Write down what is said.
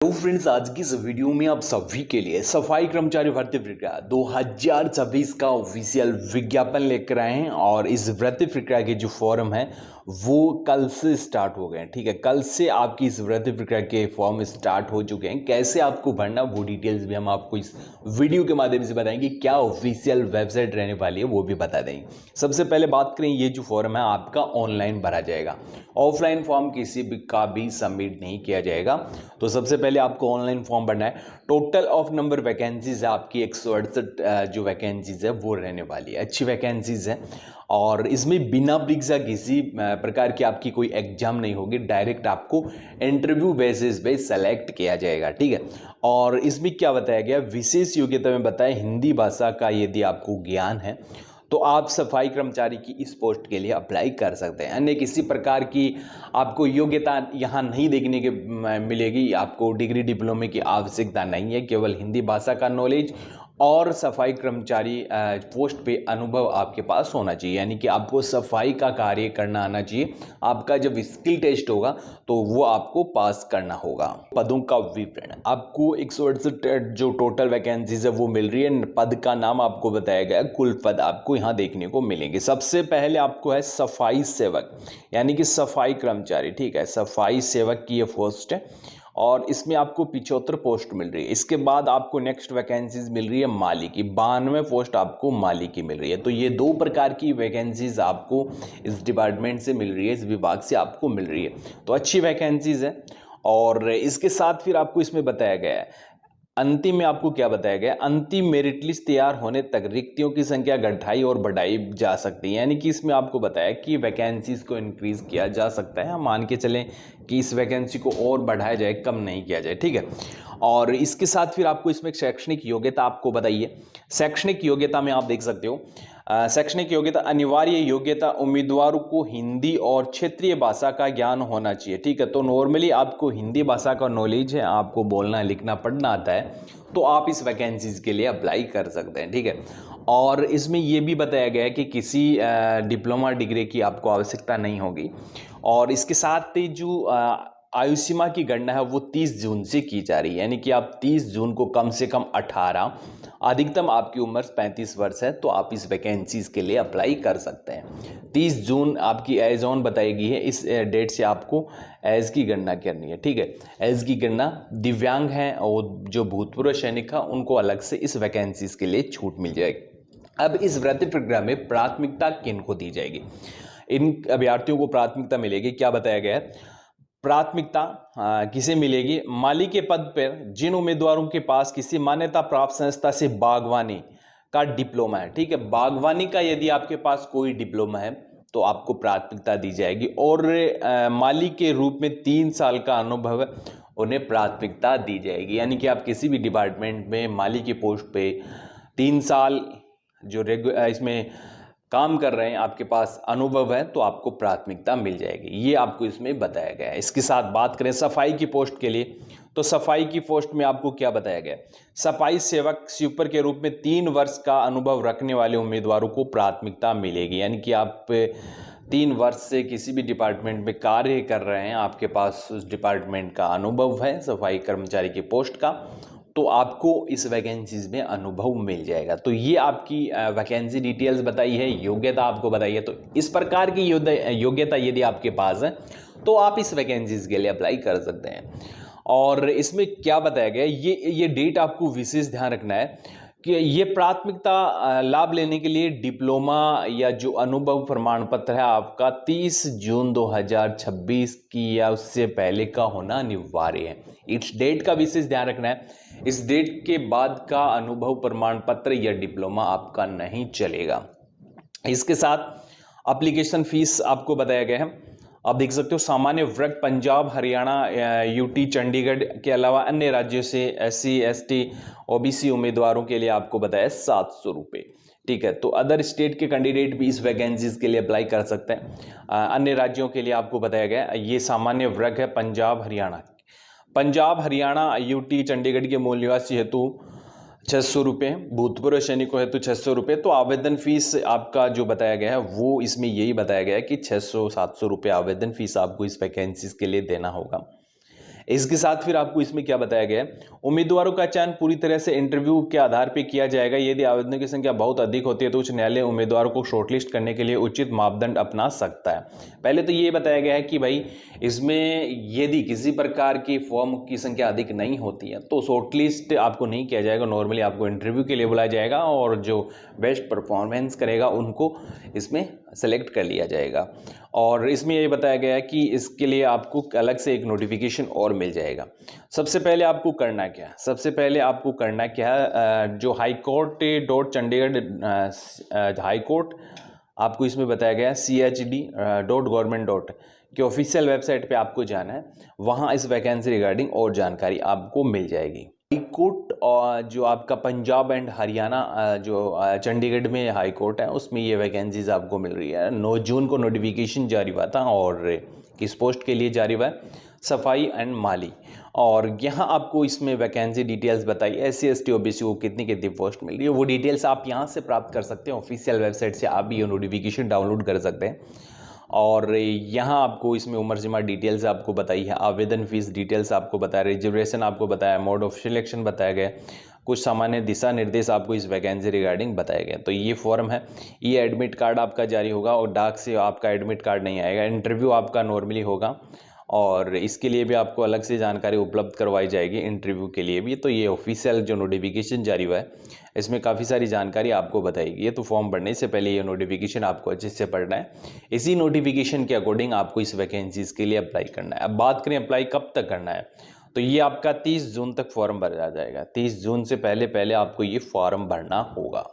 तो फ्रेंड्स, आज की इस वीडियो में आप सभी के लिए सफाई कर्मचारी भर्ती प्रक्रिया 2026 का ऑफिशियल विज्ञापन लेकर आए हैं। और इस भर्ती प्रक्रिया के जो फॉर्म है वो कल से स्टार्ट हो गए हैं। ठीक है, कल से आपकी इस भर्ती प्रक्रिया के फॉर्म स्टार्ट हो चुके हैं। कैसे आपको भरना वो डिटेल्स भी हम आपको इस वीडियो के माध्यम से बताएंगे। क्या ऑफिशियल वेबसाइट रहने वाली है वो भी बता देंगे। सबसे पहले बात करें, ये जो फॉर्म है आपका ऑनलाइन भरा जाएगा, ऑफलाइन फॉर्म किसी भी का भी सबमिट नहीं किया जाएगा। तो सबसे पहले आपको ऑनलाइन फॉर्म भरना है। टोटल ऑफ नंबर वैकेंसीज है आपकी 168 जो वैकेंसीज है वो रहने वाली है। अच्छी वैकेंसीज है और इसमें बिना परीक्षा किसी प्रकार की आपकी कोई एग्जाम नहीं होगी। डायरेक्ट आपको इंटरव्यू बेसिस पे सेलेक्ट किया जाएगा। ठीक है, और इसमें क्या बताया गया, विशेष योग्यता में बताया हिंदी भाषा का यदि आपको ज्ञान है तो आप सफाई कर्मचारी की इस पोस्ट के लिए अप्लाई कर सकते हैं। अन्य किसी प्रकार की आपको योग्यता यहाँ नहीं देखने के मिलेगी। आपको डिग्री डिप्लोमे की आवश्यकता नहीं है, केवल हिंदी भाषा का नॉलेज और सफाई कर्मचारी पोस्ट पे अनुभव आपके पास होना चाहिए। यानी कि आपको सफाई का कार्य करना आना चाहिए। आपका जब स्किल टेस्ट होगा तो वो आपको पास करना होगा। पदों का विवरण, आपको 168 जो टोटल वैकेंसीज है वो मिल रही है। पद का नाम आपको बताया गया, कुल पद आपको यहाँ देखने को मिलेंगे। सबसे पहले आपको है सफाई सेवक, यानी कि सफाई कर्मचारी। ठीक है, सफाई सेवक की ये पोस्ट है और इसमें आपको 75 पोस्ट मिल रही है। इसके बाद आपको नेक्स्ट वैकेंसीज मिल रही है माली की, 92 पोस्ट आपको माली की मिल रही है। तो ये दो प्रकार की वैकेंसीज आपको इस डिपार्टमेंट से मिल रही है, इस विभाग से आपको मिल रही है। तो अच्छी वैकेंसीज है। और इसके साथ फिर आपको इसमें बताया गया है अंतिम में आपको क्या बताया गया, अंतिम मेरिट लिस्ट तैयार होने तक रिक्तियों की संख्या घटाई और बढ़ाई जा सकती है। यानी कि इसमें आपको बताया कि वैकेंसीज को इंक्रीज किया जा सकता है। हम मान के चलें कि इस वैकेंसी को और बढ़ाया जाए, कम नहीं किया जाए। ठीक है, और इसके साथ फिर आपको इसमें शैक्षणिक योग्यता आपको बताइए। शैक्षणिक योग्यता में आप देख सकते हो शैक्षणिक योग्यता, अनिवार्य योग्यता उम्मीदवारों को हिंदी और क्षेत्रीय भाषा का ज्ञान होना चाहिए। ठीक है, तो नॉर्मली आपको हिंदी भाषा का नॉलेज है, आपको बोलना लिखना पढ़ना आता है, तो आप इस वैकेंसीज के लिए अप्लाई कर सकते हैं। ठीक है, और इसमें यह भी बताया गया है कि किसी डिप्लोमा डिग्री की आपको आवश्यकता नहीं होगी। और इसके साथ ही जो आयु सीमा की गणना है वो 30 जून से की जा रही है। यानी कि आप 30 जून को कम से कम 18, अधिकतम आपकी उम्र 35 वर्ष है, तो आप इस वैकेंसीज के लिए अप्लाई कर सकते हैं। 30 जून आपकी एज ऑन बताई गई है, इस डेट से आपको एज की गणना करनी है। ठीक है, एज की गणना दिव्यांग हैं और जो भूतपूर्व सैनिक हैं उनको अलग से इस वैकेंसीज के लिए छूट मिल जाएगी। अब इस भर्ती प्रक्रिया में प्राथमिकता किन को दी जाएगी, इन अभ्यर्थियों को प्राथमिकता मिलेगी। क्या बताया गया है, प्राथमिकता किसे मिलेगी, माली के पद पर जिन उम्मीदवारों के पास किसी मान्यता प्राप्त संस्था से बागवानी का डिप्लोमा है। ठीक है, बागवानी का यदि आपके पास कोई डिप्लोमा है तो आपको प्राथमिकता दी जाएगी। और माली के रूप में 3 साल का अनुभव है, उन्हें प्राथमिकता दी जाएगी। यानी कि आप किसी भी डिपार्टमेंट में माली की पोस्ट पे 3 साल जो इसमें काम कर रहे हैं, आपके पास अनुभव है, तो आपको प्राथमिकता मिल जाएगी। ये आपको इसमें बताया गया है। इसके साथ बात करें सफाई की पोस्ट के लिए, तो सफाई की पोस्ट में आपको क्या बताया गया, सफाई सेवक स्वीपर के रूप में 3 वर्ष का अनुभव रखने वाले उम्मीदवारों को प्राथमिकता मिलेगी। यानी कि आप 3 वर्ष से किसी भी डिपार्टमेंट में कार्य कर रहे हैं, आपके पास उस डिपार्टमेंट का अनुभव है सफाई कर्मचारी की पोस्ट का, तो आपको इस वैकेंसीज में अनुभव मिल जाएगा। तो ये आपकी वैकेंसी डिटेल्स बताई है, योग्यता आपको बताई है। तो इस प्रकार की योग्यता यदि आपके पास है तो आप इस वैकेंसीज के लिए अप्लाई कर सकते हैं। और इसमें क्या बताया गया, ये डेट आपको विशेष ध्यान रखना है कि ये प्राथमिकता लाभ लेने के लिए डिप्लोमा या जो अनुभव प्रमाण पत्र है आपका 30 जून 2026 की या उससे पहले का होना अनिवार्य है। इस डेट का विशेष ध्यान रखना है। इस डेट के बाद का अनुभव प्रमाण पत्र या डिप्लोमा आपका नहीं चलेगा। इसके साथ एप्लीकेशन फीस आपको बताया गया है। आप देख सकते हो सामान्य वर्ग पंजाब, हरियाणा, यूटी, चंडीगढ़ के अलावा अन्य राज्यों से SC, ST, OBC उम्मीदवारों के लिए आपको बताया 700 रुपये। ठीक है, तो अदर स्टेट के कैंडिडेट भी इस वैकेंसीज के लिए अप्लाई कर सकते हैं। अन्य राज्यों के लिए आपको बताया गया ये सामान्य वर्ग है पंजाब, हरियाणा, यूटी, चंडीगढ़ के मूल निवासी हेतु 600 रुपये, भूतपूर्व सैनिकों हेतु 600 रुपये। तो आवेदन फीस आपका जो बताया गया है वो इसमें यही बताया गया है कि 600-700 रुपये आवेदन फीस आपको इस वैकेंसीज के लिए देना होगा। इसके साथ फिर आपको इसमें क्या बताया गया है, उम्मीदवारों का चयन पूरी तरह से इंटरव्यू के आधार पर किया जाएगा। यदि आवेदनों की संख्या बहुत अधिक होती है तो उच्च न्यायालय उम्मीदवारों को शॉर्टलिस्ट करने के लिए उचित मापदंड अपना सकता है। पहले तो ये बताया गया है कि भाई इसमें यदि किसी प्रकार की फॉर्म की संख्या अधिक नहीं होती है तो शॉर्टलिस्ट आपको नहीं किया जाएगा, नॉर्मली आपको इंटरव्यू के लिए बुलाया जाएगा और जो बेस्ट परफॉर्मेंस करेगा उनको इसमें सेलेक्ट कर लिया जाएगा। और इसमें ये बताया गया है कि इसके लिए आपको अलग से एक नोटिफिकेशन और मिल जाएगा। सबसे पहले आपको करना क्या है, सबसे पहले आपको करना क्या है, जो हाईकोर्ट डॉट चंडीगढ़ हाईकोर्ट आपको इसमें बताया गया है chd.government. की ऑफिशियल वेबसाइट पे आपको जाना है, वहाँ इस वैकेंसी रिगार्डिंग और जानकारी आपको मिल जाएगी। हाई कोर्ट और जो आपका पंजाब एंड हरियाणा जो चंडीगढ़ में हाई कोर्ट है उसमें ये वैकेंसीज आपको मिल रही है। 9 जून को नोटिफिकेशन जारी हुआ था और किस पोस्ट के लिए जारी हुआ है, सफाई एंड माली। और यहाँ आपको इसमें वैकेंसी डिटेल्स बताइए, SC ST OBC को कितनी पोस्ट मिल रही है, वो डिटेल्स आप यहाँ से प्राप्त कर सकते हैं। ऑफिशियल वेबसाइट से आप ये नोटिफिकेशन डाउनलोड कर सकते हैं। और यहाँ आपको इसमें उम्र सीमा डिटेल्स आपको बताई है, आवेदन फीस डिटेल्स आपको बताया, रिजर्वेशन आपको बताया, मोड ऑफ सिलेक्शन बताया गया, कुछ सामान्य दिशा निर्देश आपको इस वैकेंसी रिगार्डिंग बताए गए। तो ये फॉर्म है, ये एडमिट कार्ड आपका जारी होगा और डाक से आपका एडमिट कार्ड नहीं आएगा। इंटरव्यू आपका नॉर्मली होगा और इसके लिए भी आपको अलग से जानकारी उपलब्ध करवाई जाएगी इंटरव्यू के लिए भी। तो ये ऑफिशियल जो नोटिफिकेशन जारी हुआ है इसमें काफ़ी सारी जानकारी आपको बताएगी। ये तो फॉर्म भरने से पहले ये नोटिफिकेशन आपको अच्छे से पढ़ना है, इसी नोटिफिकेशन के अकॉर्डिंग आपको इस वैकेंसीज के लिए अप्लाई करना है। अब बात करें अप्लाई कब तक करना है, तो ये आपका 30 जून तक फॉर्म भरा जाएगा। 30 जून से पहले आपको ये फॉर्म भरना होगा।